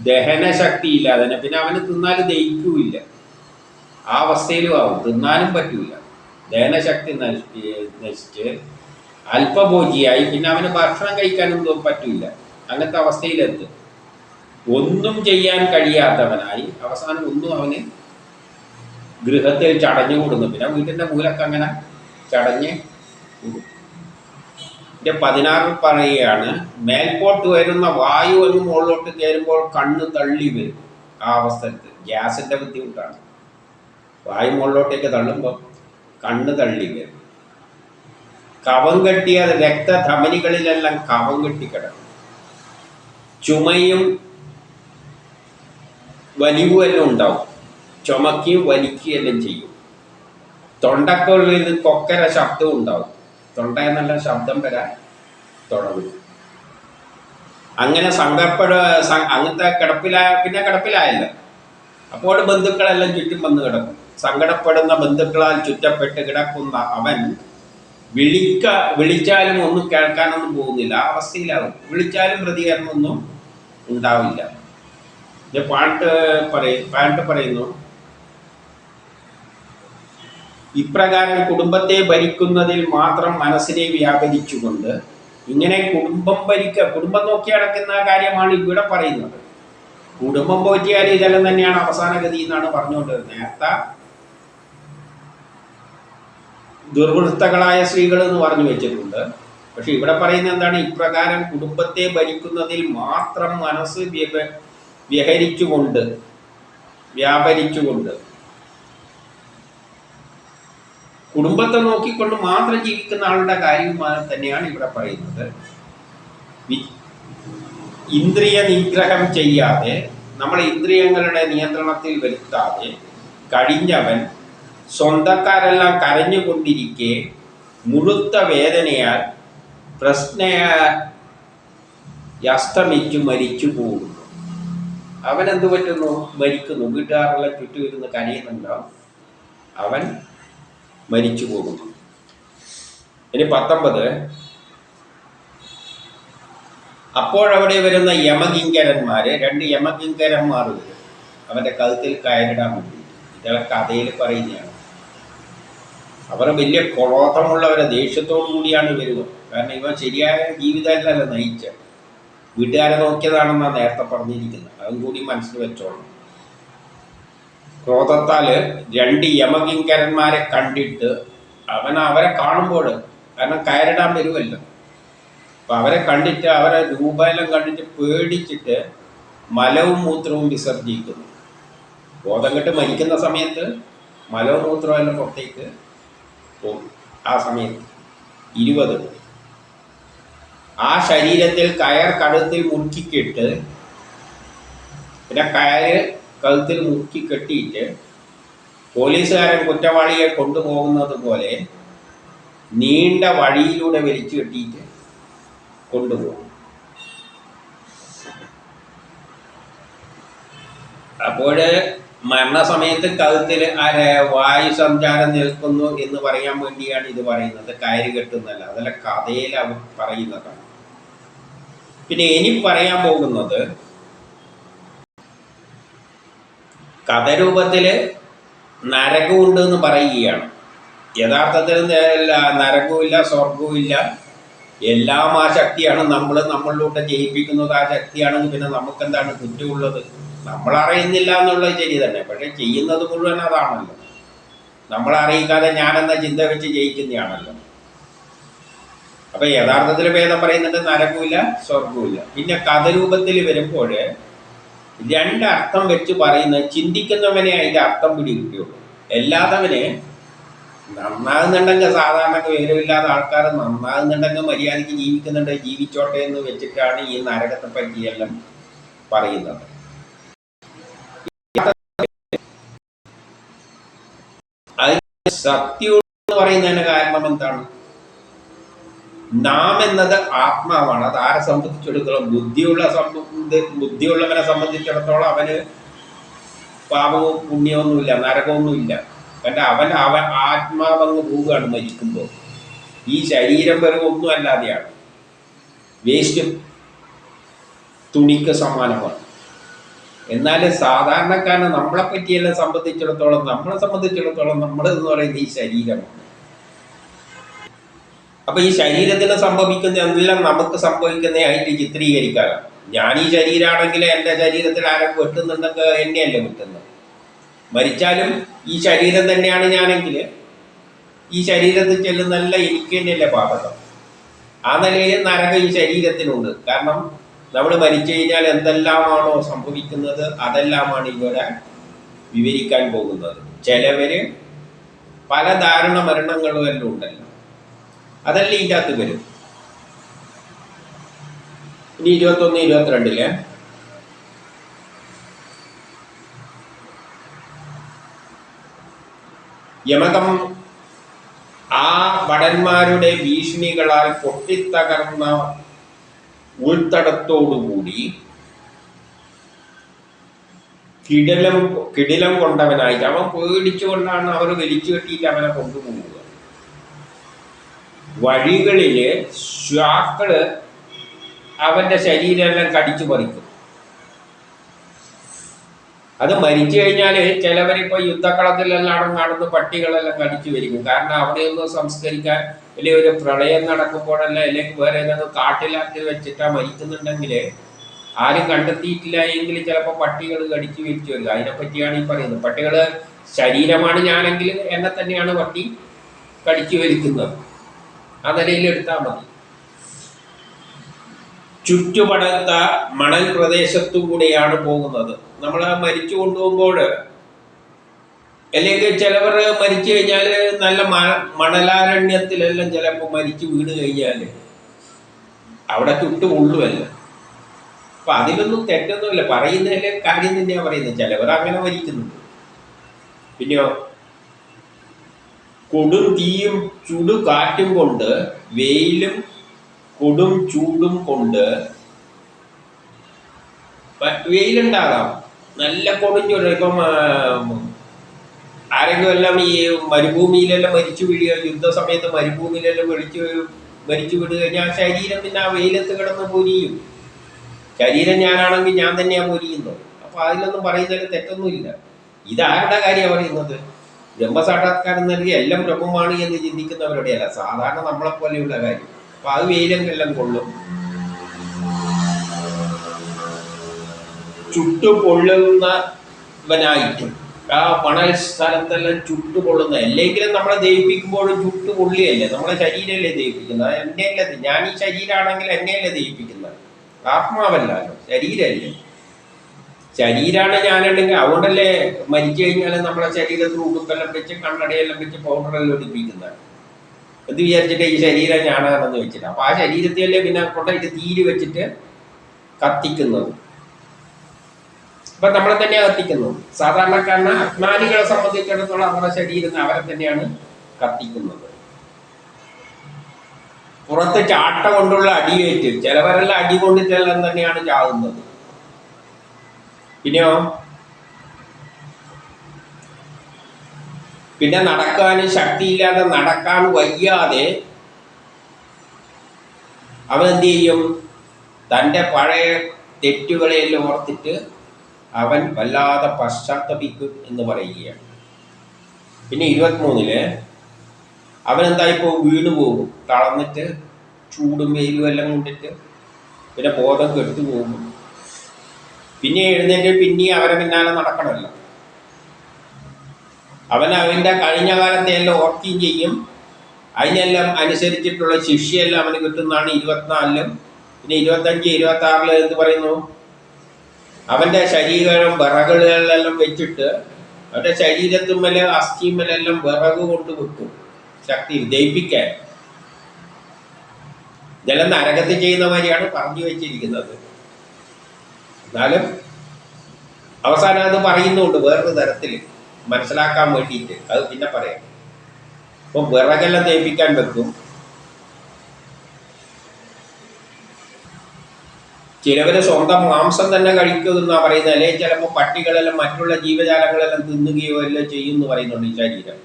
ദഹനശക്തിയില്ലാതെ തന്നെ പിന്നെ അവന് തിന്നാലും ദഹിക്കൂല്ല. ആ അവസ്ഥയിലും ആവും, തിന്നാനും പറ്റൂല. ദഹനശക്തി നശിച്ച് അല്പഭോജിയായി പിന്നെ അവന് ഭക്ഷണം കഴിക്കാനൊന്നും പറ്റൂല. അങ്ങനത്തെ അവസ്ഥയിലെത്തും. ഒന്നും ചെയ്യാൻ കഴിയാത്തവനായി അവസാനം ഒന്നും അവന് ഗൃഹത്തിൽ ചടഞ്ഞു കൂടുന്നു. പിന്നെ വീട്ടിൻ്റെ മൂലൊക്കെ അങ്ങനെ ചടഞ്ഞ് കൂടും. 16 പറയുകയാണ്, മേൽപോട്ട് വരുന്ന വായു എന്ന് മുകളിലോട്ട് കയറുമ്പോൾ കണ്ണ് തള്ളി വരും. ആ അവസ്ഥക്ക് ഗ്യാസിൻ്റെ ബുദ്ധിമുട്ടാണ്. വായു മുകളിലോട്ടേക്ക് തള്ളുമ്പോൾ കണ്ണ് തള്ളി വരും. കവം കെട്ടിയ രക്തധമനികളിലെല്ലാം കവം കെട്ടിക്കിടക്കും. ചുമയും വലിവുമെല്ലാം ഉണ്ടാവും. ചുമക്കുകയും വലിക്കുകയും എല്ലാം ചെയ്യും. തൊണ്ടക്കുള്ളിൽ നിന്ന് കൊക്കര ശബ്ദം ഉണ്ടാവും. തൊണ്ട എന്നുള്ള ശബ്ദം വരാൻ തുടങ്ങും. അങ്ങനെ അങ്ങനത്തെ പിന്നെ കിടപ്പിലായല്ലോ. അപ്പോൾ ബന്ധുക്കളെല്ലാം ചുറ്റും വന്ന് കിടക്കും. സങ്കടപ്പെടുന്ന ബന്ധുക്കളാൽ ചുറ്റപ്പെട്ട് കിടക്കുന്ന അവൻ വിളിച്ചാലും ഒന്നും കേൾക്കാനൊന്നും പോകുന്നില്ല. ആ അവസ്ഥയിലാവും. വിളിച്ചാലും പ്രതികരണമൊന്നും ഉണ്ടാവില്ല. പാട്ട് പറയുന്നു, ഇപ്രകാരം കുടുംബത്തെ ഭരിക്കുന്നതിൽ മാത്രം മനസ്സിനെ വ്യാപരിച്ചുകൊണ്ട് ഇങ്ങനെ കുടുംബം നോക്കി നടക്കുന്ന കാര്യമാണ് ഇവിടെ പറയുന്നത്. കുടുംബം പോറ്റിയാൽ ഇതെല്ലാം തന്നെയാണ് അവസാന ഗതി എന്നാണ് പറഞ്ഞുകൊണ്ടിരുന്നത്. നേരത്തെ ദുർവൃത്തകളായ സ്ത്രീകൾ എന്ന് പറഞ്ഞു വെച്ചിട്ടുണ്ട്. പക്ഷെ ഇവിടെ പറയുന്നത് എന്താണ്? ഇപ്രകാരം കുടുംബത്തെ ഭരിക്കുന്നതിൽ മാത്രം മനസ്സ് വ്യാപരിച്ചുകൊണ്ട് കുടുംബത്തെ നോക്കിക്കൊണ്ട് മാത്രം ജീവിക്കുന്ന ആളുടെ കാര്യവുമായി തന്നെയാണ് ഇവിടെ പറയുന്നത്. ഇന്ദ്രിയ നിഗ്രഹം ചെയ്യാതെ, നമ്മളെ ഇന്ദ്രിയങ്ങളുടെ നിയന്ത്രണത്തിൽ വരുത്താതെ കഴിഞ്ഞവൻ സ്വന്തക്കാരെല്ലാം കരഞ്ഞുകൊണ്ടിരിക്കെ മുഴുത്ത വേദനയാൽ പ്രശ്നയസ്തമിച്ചു മരിച്ചു പോകുന്നു. അവനെന്ത് പറ്റുന്നു? മരിക്കുന്നു. വീട്ടുകാരെല്ലാം ചുറ്റുമിരുന്ന് കരയുന്നുണ്ടാവും, അവൻ മരിച്ചു പോകുന്നു. ഇനി 19, അപ്പോഴവിടെ വരുന്ന യമകിങ്കരന്മാര്, 2 യമകിങ്കരന്മാർ വരും അവൻ്റെ കഴുത്തിൽ കയറിടാൻ വേണ്ടി. ഇതെല്ലാം കഥയിൽ പറയുന്നതാണ്. അവർ വലിയ ക്രോധമുള്ളവരെ, ദേഷ്യത്തോടു കൂടിയാണ് വരിക. കാരണം ഇവൻ ശരിയായ ജീവിതമല്ലല്ലോ നയിച്ചത്, വീട്ടുകാരെ നോക്കിയതാണെന്നാണ് നേരത്തെ പറഞ്ഞിരിക്കുന്നത്. അതും കൂടി മനസ്സിൽ വെച്ചോളണം. ക്രോധത്താൽ 2 യമകിങ്കരന്മാരെ കണ്ടിട്ട് അവരെ കാണുമ്പോൾ, കാരണം കയറിടാൻ വരുമല്ലോ, അപ്പം അവരെ കണ്ടിട്ട് അവരെ രൂപമെല്ലാം കണ്ടിട്ട് പേടിച്ചിട്ട് മലവും മൂത്രവും വിസർജിക്കുന്നു. ബോധം കെട്ട് മരിക്കുന്ന സമയത്ത് മലവും മൂത്രവും എല്ലാം പുറത്തേക്ക് പോകും. ആ സമയത്ത് 20, ആ ശരീരത്തിൽ കയർ കഴുത്തിൽ മുറുക്കിക്കെട്ട്, പിന്നെ കയറ് കഴുത്തിൽ മുറുക്കി കെട്ടിയിട്ട് പോലീസുകാരൻ കുറ്റവാളിയെ കൊണ്ടുപോകുന്നത് പോലെ നീണ്ട വഴിയിലൂടെ വലിച്ചു കെട്ടിയിട്ട് കൊണ്ടുപോകും. അപ്പോൾ മരണസമയത്ത് കഴുത്തിൽ വായു സഞ്ചാരം നിൽക്കുന്നു എന്ന് പറയാൻ വേണ്ടിയാണ് ഇത് പറയുന്നത്. കയറ് കെട്ടുന്നല്ല, അതല്ല കഥയിൽ അവർ പറയുന്നതാണ്. പിന്നെ ഇനി പറയാൻ പോകുന്നത് കഥരൂപത്തിൽ നരകമുണ്ട് എന്ന് പറയുകയാണ്. യഥാർത്ഥത്തിൽ നരകവുമില്ല, സ്വർഗവുമില്ല, എല്ലാം ആ ശക്തിയാണ്. നമ്മളിലൂടെ ജയിപ്പിക്കുന്നത് ആ ശക്തിയാണെങ്കിൽ പിന്നെ നമുക്കെന്താണ് കുറ്റമുള്ളത്? നമ്മളറിയുന്നില്ല എന്നുള്ളത് ശരി തന്നെ, പക്ഷെ ചെയ്യുന്നത് മുഴുവൻ അതാണല്ലോ. നമ്മളറിയിക്കാതെ ഞാനെന്ന ചിന്ത വെച്ച് ജയിക്കുന്നതാണല്ലോ. അപ്പം യഥാർത്ഥത്തിൽ ഭേദം പറയുന്നുണ്ട്, നരകവുമില്ല, സ്വർഗവുമില്ല. പിന്നെ കഥരൂപത്തിൽ വരുമ്പോൾ 2 അർത്ഥം വെച്ച് പറയുന്നത്, ചിന്തിക്കുന്നവനെ അതിൻ്റെ അർത്ഥം പിടികിട്ടുള്ളൂ. അല്ലാത്തവന് നന്നാകുന്നുണ്ടെങ്കിൽ, സാധാരണ വിവരമില്ലാത്ത ആൾക്കാർ നന്നാകുന്നുണ്ടെങ്കിൽ മര്യാദയ്ക്ക് ജീവിക്കുന്നുണ്ടെങ്കിൽ ജീവിച്ചോട്ടെ എന്ന് വെച്ചിട്ടാണ് ഈ നരകത്തെ പറ്റിയെല്ലാം പറയുന്നത്. അതിന് സത്യം എന്ന് പറയുന്നതിന് കാരണം എന്താണ്? നാം എന്നത് ആത്മാവാണ്. അത് ആരെ സംബന്ധിച്ചിടത്തോളം, ബുദ്ധിയുള്ളവനെ സംബന്ധിച്ചിടത്തോളം അവന് പാപവും പുണ്യമൊന്നുമില്ല, നരകമൊന്നുമില്ല. കാരണം അവൻ ആത്മാവങ്ങ് പോവുകയാണ് മരിക്കുമ്പോൾ. ഈ ശരീരം വെറും ഒന്നും അല്ലാതെയാണ്, വേസ്റ്റ് തുണിക്ക് സമാനമാണ്. എന്നാൽ സാധാരണക്കാരനെ നമ്മളെ പറ്റിയെല്ലാം നമ്മളെ സംബന്ധിച്ചിടത്തോളം നമ്മൾ എന്ന് പറയുന്നത് ഈ ശരീരമാണ്. അപ്പൊ ഈ ശരീരത്തിന് സംഭവിക്കുന്ന എല്ലാം നമുക്ക് സംഭവിക്കുന്നതായിട്ട് ചിത്രീകരിക്കാനാണ്. ഞാൻ ഈ ശരീരമാണെങ്കിൽ എൻ്റെ ശരീരത്തിൽ ആരൊക്കെ വെട്ടുന്നുണ്ടെങ്കിൽ എന്നെയല്ലേ വെട്ടുന്നത്. മരിച്ചാലും ഈ ശരീരം തന്നെയാണ് ഞാനെങ്കിൽ ഈ ശരീരത്തിൽ ചെല്ലുന്നല്ല എനിക്ക് തന്നെയല്ലേ ബാധകം. ആ നിലയിൽ നരകം ഈ ശരീരത്തിനുണ്ട്. കാരണം നമ്മൾ മരിച്ചു കഴിഞ്ഞാൽ എന്തെല്ലാമാണോ സംഭവിക്കുന്നത് അതെല്ലാമാണ് ഇവിടെ വിവരിക്കാൻ പോകുന്നത്. ചിലവര് പല ധാരണ മരണങ്ങളും എല്ലാം ഉണ്ടല്ലോ, അതെല്ലാം ഇതിൻ്റെ അകത്ത് വരും. ഇനി 21-22 യമകം ആ ഭടന്മാരുടെ ഭീഷണികളാൽ പൊട്ടിത്തകർന്ന ഉൾത്തടത്തോടുകൂടി കിടിലം കൊണ്ടവനായിട്ട് അവൻ പേടിച്ചുകൊണ്ടാണ് അവർ വലിച്ചു കെട്ടിയിട്ട് അവനെ കൊണ്ടുപോവുക. വഴികളില് ശ്വാക്കള് അവന്റെ ശരീരമെല്ലാം കടിച്ചു പറിക്കും. അത് മരിച്ചു കഴിഞ്ഞാൽ ചിലവരിപ്പോൾ യുദ്ധക്കളത്തിലെല്ലാം കാണുന്ന പട്ടികളെല്ലാം കടിച്ചു വരിക്കും. കാരണം അവിടെയൊന്നും സംസ്കരിക്കാൻ, അല്ലെങ്കിൽ ഒരു പ്രളയം നടക്കുമ്പോഴല്ല, അല്ലെങ്കിൽ വേറെ ഏതെങ്കിലും കാട്ടിലാക്കി വെച്ചിട്ടാ മരിക്കുന്നുണ്ടെങ്കിൽ ആരും കണ്ടെത്തിയിട്ടില്ല എങ്കിൽ ചിലപ്പോൾ പട്ടികൾ കടിച്ചു വിരിച്ചു വരിക. അതിനെപ്പറ്റിയാണ് ഈ പറയുന്നത്. പട്ടികൾ ശരീരമാണ് ഞാനെങ്കിൽ എന്നെ തന്നെയാണ് പട്ടി കടിച്ചു വലിക്കുന്നത്. ആ നിലയിൽ എടുത്താൽ മതി. ചുറ്റുപടത്ത മണൽ പ്രദേശത്തു കൂടെയാണ് പോകുന്നത്. നമ്മൾ മരിച്ചു കൊണ്ടുപോകുമ്പോൾ, അല്ലെങ്കിൽ ചിലവർ മരിച്ചു കഴിഞ്ഞാൽ നല്ല മണലാരണ്യത്തിലെല്ലാം ചിലപ്പോൾ മരിച്ചു വീണ് കഴിഞ്ഞാൽ അവിടെ ചുട്ടു കൊള്ളുമല്ല. അപ്പൊ അതിലൊന്നും തെറ്റൊന്നുമില്ല, പറയുന്നതിലെ കാര്യം തന്നെയാണ് പറയുന്നത്. ചിലവർ അങ്ങനെ മരിക്കുന്നുണ്ട്. പിന്നെയോ കൊടും തീയും ചുടു കാറ്റും കൊണ്ട്, വെയിലും കൊടും ചൂടും കൊണ്ട്, വെയിലുണ്ടാകാം, നല്ല കൊടും ചൂട്. ഇപ്പം ആരെങ്കിലും എല്ലാം ഈ മരുഭൂമിയിലെല്ലാം മരിച്ചു വീഴുക, യുദ്ധസമയത്ത് മരുഭൂമിയിലെല്ലാം മരിച്ചു വിടുക കഴിഞ്ഞാൽ ആ ശരീരം പിന്നെ ആ വെയിലത്ത് കിടന്ന് പൊരിയും. ശരീരം ഞാനാണെങ്കിൽ ഞാൻ തന്നെയാണ് പൊരിയുന്നത്. അപ്പൊ അതിലൊന്നും പറയുന്നതിൽ തെറ്റൊന്നുമില്ല. ഇതാരുടെ കാര്യമാണ് പറയുന്നത്? ബ്രഹ്മസാക്ഷാത്കാരം നൽകി എല്ലാം ബ്രഹ്മമാണ് എന്ന് ചിന്തിക്കുന്നവരുടെയല്ല, സാധാരണ നമ്മളെപ്പോലെയുള്ള കാര്യം. അപ്പൊ അത് വെയിലെല്ലാം കൊള്ളും, ചുട്ടുപൊള്ളുന്നവനായിട്ടും ആ മണൽ സ്ഥലത്തെല്ലാം ചുട്ടുപൊള്ളുന്ന. അല്ലെങ്കിലും നമ്മളെ ദഹിപ്പിക്കുമ്പോഴും ചുട്ടുപൊള്ളിയല്ലേ, നമ്മളെ ശരീരമല്ലേ ദഹിപ്പിക്കുന്നത്. എന്നെയല്ലേ, ഞാൻ ഈ ശരീരമാണെങ്കിൽ എന്നെയല്ലേ ദഹിപ്പിക്കുന്നത്, ആത്മാവല്ലല്ലോ, ശരീരമല്ലേ. ശരീരമാണ് ഞാനുണ്ടെങ്കിൽ, അതുകൊണ്ടല്ലേ മരിച്ചു കഴിഞ്ഞാൽ നമ്മളെ ശരീരത്തിൽ ഉടുപ്പെല്ലാം വെച്ച് കണ്ണടയെല്ലാം വെച്ച് പൗഡറെല്ലാം ഒടിപ്പിക്കുന്നത്. എന്ത് വിചാരിച്ചിട്ട് ഈ ശരീരം ഞാനാണെന്ന് വെച്ചിട്ട്. അപ്പൊ ആ ശരീരത്തിലല്ലേ പിന്നെ കൊണ്ടായിട്ട് തീര് വെച്ചിട്ട് കത്തിക്കുന്നത്. അപ്പൊ നമ്മളെ തന്നെയാണ് കത്തിക്കുന്നത്. സാധാരണക്കാരന് അജ്ഞാനികളെ സംബന്ധിച്ചിടത്തോളം അവരുടെ ശരീരം അവരെ തന്നെയാണ് കത്തിക്കുന്നത്. പുറത്ത് ചാട്ട കൊണ്ടുള്ള അടിയേറ്റ് ചിലവരെല്ലാം അടി കൊണ്ടിട്ടെല്ലാം തന്നെയാണ് ചാവുന്നത്. പിന്നെയോ പിന്നെ നടക്കാനും ശക്തിയില്ലാതെ, നടക്കാൻ വയ്യാതെ അവൻ എന്ത് ചെയ്യും? തൻ്റെ പഴയ തെറ്റുകളെല്ലാം ഓർത്തിട്ട് അവൻ വല്ലാതെ പശ്ചാത്തപിക്കും എന്ന് പറയുകയാണ്. പിന്നെ 23 അവനെന്തായിപ്പോ വീണു പോകും, തളർന്നിട്ട് ചൂടും വെയിലും എല്ലാം കൊണ്ടിട്ട് പിന്നെ ബോധം കെട്ടുപോകും. പിന്നെ എഴുന്നേറ്റ് പിന്നെ അവരെ പിന്നാലെ നടക്കണമല്ലോ. അവൻ്റെ കഴിഞ്ഞ കാലത്തെ എല്ലാം ഓർക്കുകയും ചെയ്യും. അതിനെല്ലാം അനുസരിച്ചിട്ടുള്ള ശിക്ഷയെല്ലാം അവന് കിട്ടുന്നതാണ് 24. പിന്നെ 25, 26 എന്ത് പറയുന്നു? അവൻ്റെ ശരീരം വിറകുകളെല്ലാം വെച്ചിട്ട് അവൻ്റെ ശരീരത്തുമ്മല് അസ്ഥിമലെല്ലാം വിറക് കൊണ്ട് വെക്കും, ശക്തി ദഹിപ്പിക്കാൻ. ഇതെല്ലാം നരകത്തിൽ ചെയ്യുന്ന മാതിരിയാണ് പറഞ്ഞു വെച്ചിരിക്കുന്നത്. എന്നാലും അവസാനം അത് പറയുന്നുണ്ട് വേറൊരു തരത്തിൽ മനസ്സിലാക്കാൻ വേണ്ടിയിട്ട്. അത് പിന്നെ പറയാം. അപ്പോൾ വിറകെല്ലാം ദഹിപ്പിക്കാൻ വെക്കും. ചിലവർ സ്വന്തം മാംസം തന്നെ കഴിക്കുമെന്നാണ് പറയുന്നത്. അല്ലെങ്കിൽ ചിലപ്പോൾ പട്ടികളെല്ലാം മറ്റുള്ള ജീവജാലങ്ങളെല്ലാം തിന്നുകയോ എല്ലാം ചെയ്യുമെന്ന് പറയുന്നുണ്ട് ഈ ശരീരം.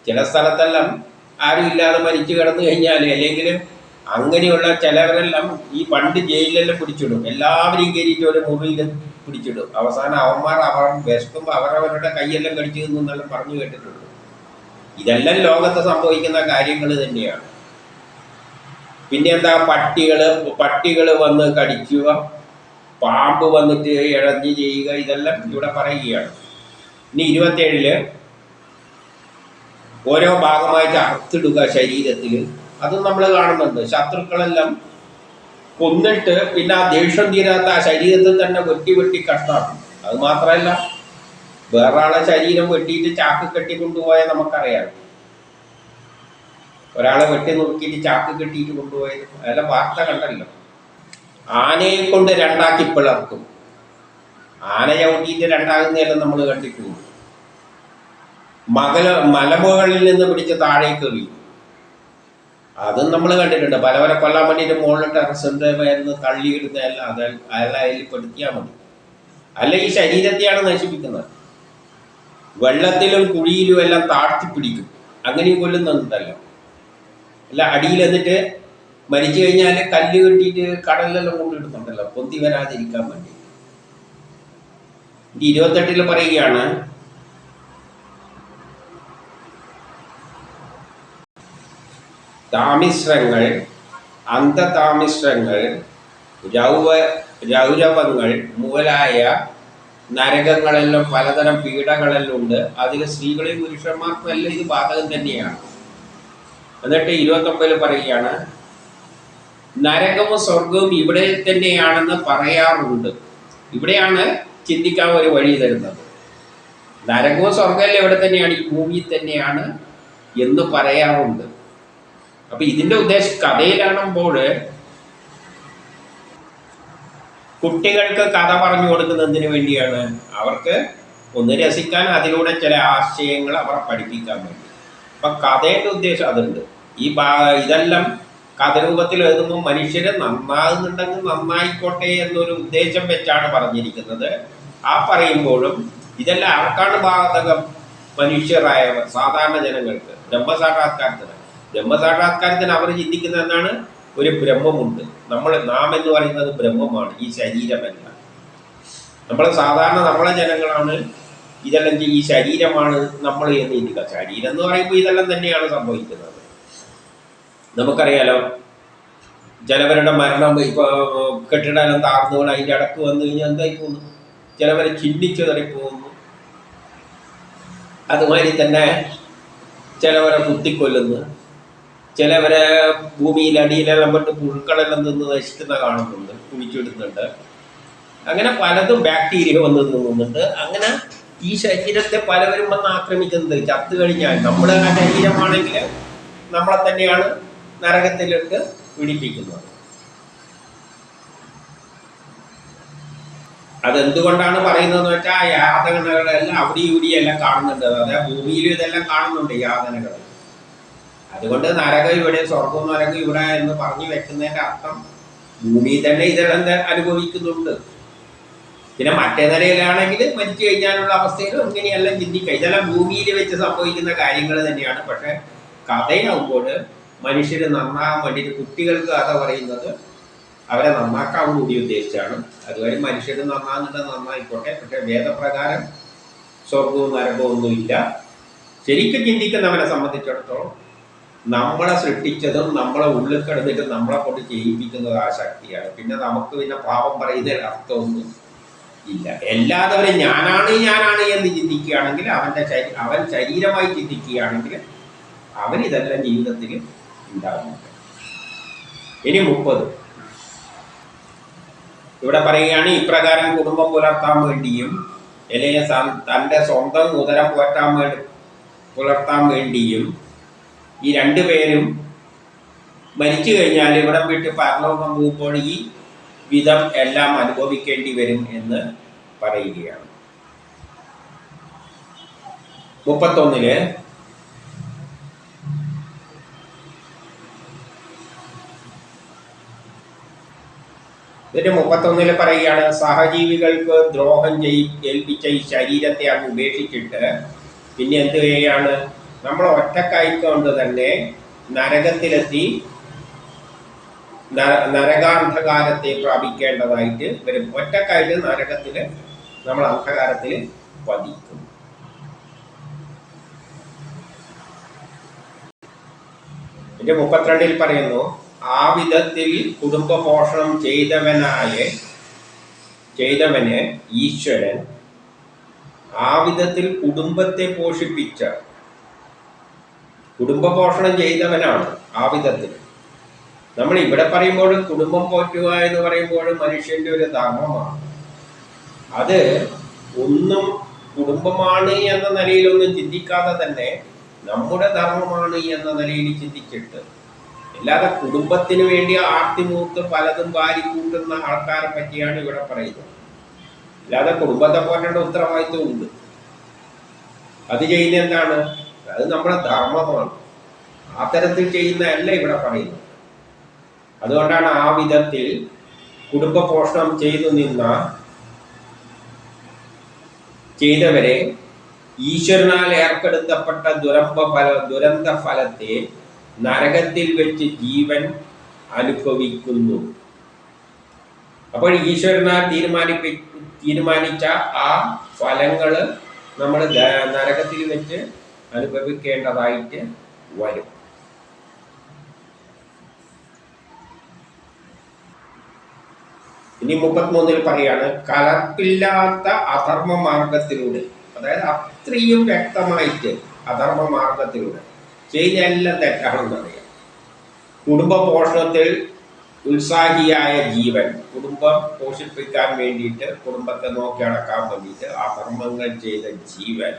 ചില സ്ഥലത്തെല്ലാം ആരും ഇല്ലാതെ മരിച്ചു കിടന്നു കഴിഞ്ഞാൽ, അല്ലെങ്കിൽ അങ്ങനെയുള്ള ചിലവരെല്ലാം ഈ പണ്ട് ജയിലിലെല്ലാം പിടിച്ചിടും, എല്ലാവരെയും കയറിയിട്ട് ഒരു മുറിയിൽ പിടിച്ചിടും. അവസാനം അവന്മാർ വിശക്കുമ്പോൾ അവരവരുടെ കൈയെല്ലാം കടിച്ചു തിന്നെല്ലാം പറഞ്ഞു കേട്ടിട്ടുണ്ട്. ഇതെല്ലാം ലോകത്ത് സംഭവിക്കുന്ന കാര്യങ്ങൾ തന്നെയാണ്. പിന്നെ എന്താ, പട്ടികൾ വന്ന് കടിക്കുക, പാമ്പ് വന്നിട്ട് ഇഴഞ്ഞ് ചെയ്യുക, ഇതെല്ലാം ഇവിടെ പറയുകയാണ്. ഇനി 27 ഓരോ ഭാഗമായിട്ട് അറുത്തിടുക ശരീരത്തിൽ, അതും നമ്മൾ കാണുന്നുണ്ട്. ശത്രുക്കളെല്ലാം കൊന്നിട്ട് പിന്നെ ആ ദേഷ്യം തീരാത്ത ആ ശരീരത്തിൽ തന്നെ വെട്ടി വെട്ടി കഷ്ടാക്കും. അത് മാത്രമല്ല, വേറൊരാളെ ശരീരം വെട്ടിയിട്ട് ചാക്ക് കെട്ടിക്കൊണ്ടുപോയാൽ നമുക്കറിയാം. ഒരാളെ വെട്ടി നുറുക്കിയിട്ട് ചാക്ക് കെട്ടിയിട്ട് കൊണ്ടുപോയത് അതെല്ലാം വാർത്ത കണ്ടല്ലോ. ആനയെ കൊണ്ട് രണ്ടാക്കി പിളർക്കും. ആന ചവിട്ടിയിട്ട് രണ്ടാകുന്നതെല്ലാം നമ്മൾ കണ്ടിട്ടുണ്ട്. മലമുകളിൽ നിന്ന് പിടിച്ച് താഴേക്ക് എറിയും, അതും നമ്മൾ കണ്ടിട്ടുണ്ട്. പലവരെ കൊല്ലാൻ വേണ്ടിയിട്ട് മുകളിൽ ടെറസിൻ്റെ മേലിന്ന് തള്ളിയിടുന്നതല്ല, അതെല്ലാം അതിൽ പെടുത്തിയാൽ മതി. അല്ല, ഈ ശരീരത്തെയാണ് നശിപ്പിക്കുന്നത്. വെള്ളത്തിലും കുഴിയിലും എല്ലാം താഴ്ത്തി പിടിക്കും, അങ്ങനെയും കൊല്ലുന്നുണ്ടല്ലോ. അല്ല, അടിയിൽ എന്നിട്ട് മരിച്ചു കഴിഞ്ഞാൽ കല്ല് കെട്ടിയിട്ട് കടലിലെല്ലാം കൊണ്ടിടുന്നുണ്ടല്ലോ, പൊന്തി വരാതിരിക്കാൻ വേണ്ടി. 28 പറയുകയാണ്, താമിശ്രങ്ങൾ, അന്ധതാമിശ്രങ്ങൾ, രൗരവങ്ങൾ മുതലായ നരകങ്ങളെല്ലാം പലതരം പീഡകളെല്ലാം ഉണ്ട്. അതിൽ സ്ത്രീകളെയും പുരുഷന്മാർക്കും എല്ലാം ഇത് ബാധകം തന്നെയാണ്. എന്നിട്ട് 29 പറയുകയാണ്, നരകവും സ്വർഗവും ഇവിടെ തന്നെയാണെന്ന് പറയാറുണ്ട്. ഇവിടെയാണ് ചിന്തിക്കാൻ ഒരു വഴി തരുന്നത്. നരകവും സ്വർഗമെല്ലാം ഇവിടെ തന്നെയാണ്, ഈ ഭൂമിയിൽ തന്നെയാണ് എന്ന് പറയാറുണ്ട്. അപ്പൊ ഇതിന്റെ ഉദ്ദേശം കഥയിലാണുമ്പോൾ കുട്ടികൾക്ക് കഥ പറഞ്ഞു കൊടുക്കുന്നതിന് വേണ്ടിയാണ്. അവർക്ക് ഒന്ന് രസിക്കാൻ, അതിലൂടെ ചില ആശയങ്ങൾ അവരെ പഠിപ്പിക്കാൻ വേണ്ടി. അപ്പൊ കഥയുടെ ഉദ്ദേശം അതുണ്ട്. ഇതെല്ലാം കഥ രൂപത്തിൽ എഴുതുമ്പോൾ മനുഷ്യരെ നന്നാകുന്നുണ്ടെങ്കിൽ നന്നായിക്കോട്ടെ എന്നൊരു ഉദ്ദേശം വെച്ചാണ് പറഞ്ഞിരിക്കുന്നത്. ആ പറയുമ്പോഴും ഇതെല്ലാം ആർക്കാണ് ബാധകം? മനുഷ്യരായവർ, സാധാരണ ജനങ്ങൾക്ക്, ബ്രഹ്മസാക്ഷാത്കാരത്തിന് അവർ ചിന്തിക്കുന്ന എന്താണ്? ഒരു ബ്രഹ്മമുണ്ട്. നാം എന്ന് പറയുന്നത് ബ്രഹ്മമാണ്, ഈ ശരീരമല്ല. നമ്മളെ ജനങ്ങളാണ് ഇതെല്ലാം ഈ ശരീരമാണ് നമ്മൾ എന്ന് ചിന്തിക്കുക. ശരീരം എന്ന് പറയുമ്പോൾ ഇതെല്ലാം തന്നെയാണ് സംഭവിക്കുന്നത്. നമുക്കറിയാലോ, ചിലവരുടെ മരണം ഇപ്പോൾ കെട്ടിടമെല്ലാം താർന്നുകൊണ്ട് അതിൻ്റെ ഇടക്ക് വന്നു കഴിഞ്ഞാൽ എന്തായി പോകുന്നു? ചിലവരെ ചിഹ്നിച്ചെതറി പോകുന്നു. അതുമാതിരി തന്നെ ചിലവരെ കുത്തിക്കൊല്ലുന്നു, ചിലവരെ ഭൂമിയിൽ അടിയിലെല്ലാം പെട്ട് പുഴുക്കളെല്ലാം നിന്ന് നശിക്കുന്ന കാണുന്നുണ്ട്, കുഴിച്ചിടുന്നുണ്ട്. അങ്ങനെ പലതും ബാക്ടീരിയ വന്ന് നിന്നുന്നുണ്ട്. അങ്ങനെ ഈ ശരീരത്തെ പലവരും വന്ന് ആക്രമിക്കുന്നത്. ചത്തു കഴിഞ്ഞാൽ നമ്മുടെ ആ ശരീരമാണെങ്കിൽ നമ്മളെ തന്നെയാണ് നരകത്തിലിട്ട് പീഡിപ്പിക്കുന്നത്. അതെന്തുകൊണ്ടാണ് പറയുന്നതെന്ന് വെച്ചാൽ, ആ യാതനകളെല്ലാം അവിടെ ഇവിടെയെല്ലാം കാണുന്നുണ്ട്. അതായത് ഭൂമിയിലും ഇതെല്ലാം കാണുന്നുണ്ട് യാതനകൾ. അതുകൊണ്ട് നരകം ഇവിടെ, സ്വർഗവും നരകം ഇവിടെ എന്ന് പറഞ്ഞു വെക്കുന്നതിൻ്റെ അർത്ഥം ഭൂമിയിൽ തന്നെ ഇതെല്ലാം അനുഭവിക്കുന്നുണ്ട്. പിന്നെ മറ്റേ നിലയിലാണെങ്കിൽ മരിച്ചു കഴിഞ്ഞാലുള്ള അവസ്ഥയിലും ഇങ്ങനെയെല്ലാം ചിന്തിക്കുക. ഇതെല്ലാം ഭൂമിയിൽ വെച്ച് സംഭവിക്കുന്ന കാര്യങ്ങൾ തന്നെയാണ്. പക്ഷെ കഥയാവുമ്പോൾ മനുഷ്യർ നന്നാകാൻ വേണ്ടിയിട്ട് കുട്ടികൾക്ക് കഥ പറയുന്നത് അവരെ നന്നാക്കാൻ കൂടി ഉദ്ദേശിച്ചാണ്. അതുവരെ മനുഷ്യർ നന്നാകുന്നുണ്ട്, നന്നായിക്കോട്ടെ. പക്ഷെ വേദപ്രകാരം സ്വർഗവും നരകവും ഒന്നുമില്ല. ശരിക്കും ചിന്തിക്കുന്നവനെ സംബന്ധിച്ചിടത്തോളം നമ്മളെ സൃഷ്ടിച്ചതും നമ്മളെ ഉള്ളിൽ കിടന്നിട്ട് നമ്മളെ കൊണ്ട് ചെയ്യിപ്പിക്കുന്നത് ആ ശക്തിയാണ്. പിന്നെ നമുക്ക് പാപം പറയുന്നതിൽ അർത്ഥമൊന്നും ഇല്ല. എല്ലാത്തവരും ഞാനാണ് എന്ന് ചിന്തിക്കുകയാണെങ്കിൽ, അവൻ ശരീരമായി ചിന്തിക്കുകയാണെങ്കിൽ അവൻ ഇതെല്ലാം ജീവിതത്തിൽ ഉണ്ടാകുന്നുണ്ട്. ഇനി 30 ഇവിടെ പറയുകയാണ്, ഇപ്രകാരം കുടുംബം പുലർത്താൻ വേണ്ടിയും അല്ലെങ്കിൽ തൻ്റെ സ്വന്തം ഉദരം പുലർത്താൻ വേണ്ടിയും ഈ 2 പേരും മരിച്ചു കഴിഞ്ഞാൽ ഇവിടം വിട്ട് പരലോകം പോകുമ്പോൾ ഈ വിധം എല്ലാം അനുഭവിക്കേണ്ടി വരും എന്ന് പറയുകയാണ്. 31 എന്നിട്ട് 31 പറയുകയാണ്, സഹജീവികൾക്ക് ദ്രോഹം ഏൽപ്പിച്ച ഈ ശരീരത്തെ അങ്ങ് ഉപേക്ഷിച്ചിട്ട് പിന്നെ എന്ത് ചെയ്യുകയാണ്, നമ്മൾ ഒറ്റക്കായിക്കൊണ്ട് തന്നെ നരകത്തിലെത്തി നരകാന്ധകാരത്തെ പ്രാപിക്കേണ്ടതായിട്ട് വരും. ഒറ്റക്കായിട്ട് നരകത്തിൽ നമ്മൾ അന്ധകാരത്തിൽ പതിക്കും. എൻ്റെ 32 പറയുന്നു, ആ വിധത്തിൽ കുടുംബ പോഷണം ചെയ്തവന് ഈശ്വരൻ ആ വിധത്തിൽ കുടുംബത്തെ പോഷിപ്പിച്ച കുടുംബ പോഷണം ചെയ്തവനാണ്. ആ വിധത്തിൽ നമ്മൾ ഇവിടെ പറയുമ്പോൾ കുടുംബം പോറ്റുക എന്ന് പറയുമ്പോൾ മനുഷ്യന്റെ ഒരു ധർമ്മമാണ്. അത് ഒന്നും കുടുംബമാണ് എന്ന നിലയിലൊന്നും ചിന്തിക്കാതെ തന്നെ നമ്മുടെ ധർമ്മമാണ് എന്ന നിലയിൽ ചിന്തിച്ചിട്ട്, അല്ലാതെ കുടുംബത്തിന് വേണ്ടി ആർത്തിമൂത്ത് പലതും വാരിക്കൂട്ടുന്ന ആൾക്കാരെ പറ്റിയാണ് ഇവിടെ പറയുന്നത്. അല്ലാതെ കുടുംബത്തെ പോറ്റേണ്ട ഉത്തരവാദിത്വം ഉണ്ട്. അത് ചെയ്യുന്ന എന്താണ്, അത് നമ്മുടെ ധർമ്മമാണ്. ആ തരത്തിൽ ചെയ്യുന്നതല്ല ഇവിടെ പറയുന്നത്. അതുകൊണ്ടാണ് ആ വിധത്തിൽ കുടുംബ പോഷണം ചെയ്തവരെ ഈശ്വരനാൽ ഏർപ്പെടുത്തപ്പെട്ട ദുരന്ത ഫലത്തെ നരകത്തിൽ വെച്ച് ജീവൻ അനുഭവിക്കുന്നു. അപ്പോൾ ഈശ്വരനാൽ തീരുമാനിച്ച ആ ഫലങ്ങൾ നമ്മൾ നരകത്തിൽ വെച്ച് അനുഭവിക്കേണ്ടതായിട്ട് വരും. ഇനി 33 പറയാണ്, കലർപ്പില്ലാത്ത അധർമ്മ മാർഗത്തിലൂടെ, അതായത് അത്രയും വ്യക്തമായിട്ട് അധർമ്മ മാർഗത്തിലൂടെ ചെയ്തെല്ലാം തെറ്റാണെന്നറിയാം. കുടുംബ പോഷണത്തിൽ ഉത്സാഹിയായ ജീവൻ, കുടുംബം പോഷിപ്പിക്കാൻ വേണ്ടിയിട്ട്, കുടുംബത്തെ നോക്കി അടക്കാൻ വേണ്ടിയിട്ട് അധർമ്മങ്ങൾ ചെയ്ത ജീവൻ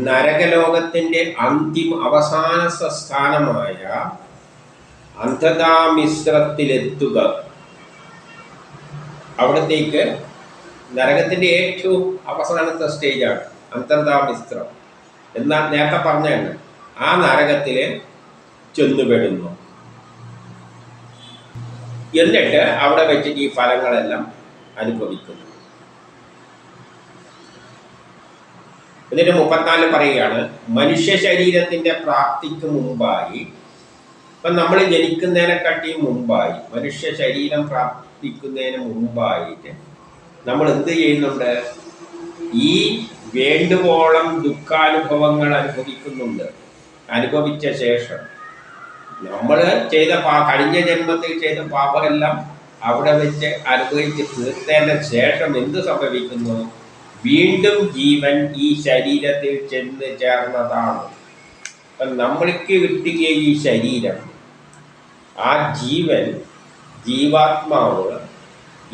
നരകലോകത്തിന്റെ അവസാന സ്ഥാനമായ അന്ധതാമിശ്രത്തിലെത്തുക. അവിടത്തേക്ക് നരകത്തിന്റെ ഏറ്റവും അവസാനത്തെ സ്റ്റേജാണ് അന്ധതാമിശ്രം എന്നാ നേരത്തെ പറഞ്ഞാണ്. ആ നരകത്തിൽ ചെന്നുപെടുന്നു. എന്നിട്ട് അവിടെ വെച്ചിട്ട് ഈ ഫലങ്ങളെല്ലാം അനുഭവിക്കുന്നു. എന്നിട്ട് 34 പറയുകയാണ്, മനുഷ്യ ശരീരത്തിന്റെ പ്രാപ്തിക്ക് മുമ്പായി, ഇപ്പം നമ്മൾ ജനിക്കുന്നതിനെക്കാട്ടിയും മുമ്പായി, മനുഷ്യ ശരീരം പ്രാപ്തിക്കുന്നതിന് മുമ്പായിട്ട് നമ്മൾ എന്ത് ചെയ്യുന്നുണ്ട്, ഈ വേണ്ടുവോളം ദുഃഖാനുഭവങ്ങൾ അനുഭവിക്കുന്നുണ്ട്. അനുഭവിച്ച ശേഷം നമ്മൾ ചെയ്ത കഴിഞ്ഞ ജന്മത്തിൽ ചെയ്ത പാപമെല്ലാം അവിടെ വെച്ച് അനുഭവിച്ച് തീർത്തതിന് ശേഷം എന്ത് സംഭവിക്കുന്നു, വീണ്ടും ജീവൻ ഈ ശരീരത്തിൽ ചെന്ന് ചേർന്നതാണ്. അപ്പം നമ്മൾക്ക് കിട്ടിയ ഈ ശരീരം, ആ ജീവാത്മാവ്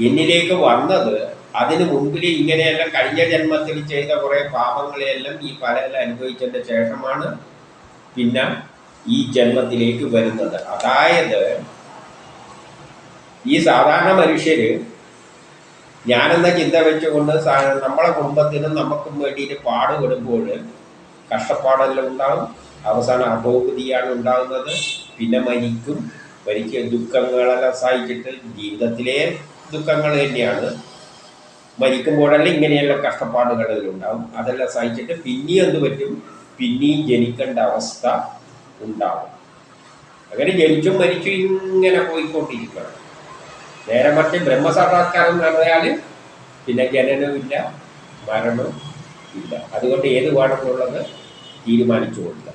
എന്നിലേക്ക് വന്നത് അതിന് മുമ്പിൽ ഇങ്ങനെയെല്ലാം കഴിഞ്ഞ ജന്മത്തിൽ ചെയ്ത കുറേ പാപങ്ങളെയെല്ലാം ഈ ഫലമെല്ലാം അനുഭവിച്ചതിൻ്റെ ശേഷമാണ് പിന്നെ ഈ ജന്മത്തിലേക്ക് വരുന്നത്. അതായത് ഈ സാധാരണ മനുഷ്യര് ഞാനെന്ന ചിന്ത വെച്ചുകൊണ്ട് നമ്മളെ കുടുംബത്തിനും നമുക്കും വേണ്ടിയിട്ട് പാടുപെടുമ്പോൾ കഷ്ടപ്പാടെല്ലാം ഉണ്ടാകും. അവസാനം അധോഗതിയാണ് ഉണ്ടാകുന്നത്. പിന്നെ മരിക്കുക ദുഃഖങ്ങളെല്ലാം സഹിച്ചിട്ട്, ജീവിതത്തിലെ ദുഃഖങ്ങൾ തന്നെയാണ്. മരിക്കുമ്പോഴെല്ലാം ഇങ്ങനെയുള്ള കഷ്ടപ്പാടുകളെല്ലാം ഉണ്ടാകും. അതെല്ലാം സഹിച്ചിട്ട് പിന്നെയും എന്ത് പറ്റും, പിന്നെയും ജനിക്കേണ്ട അവസ്ഥ ഉണ്ടാവും. അങ്ങനെ ജനിച്ചും മരിച്ചും ഇങ്ങനെ പോയിക്കൊണ്ടിരിക്കണം. നേരെ മറിച്ച് ബ്രഹ്മസാക്ഷാത്കാരം നടന്നാൽ പിന്നെ ജനനമില്ല, മരണവും ഇല്ല. അതുകൊണ്ട് ഏത് വേണമെന്നുള്ളത് തീരുമാനിച്ചു കൊടുക്കുക.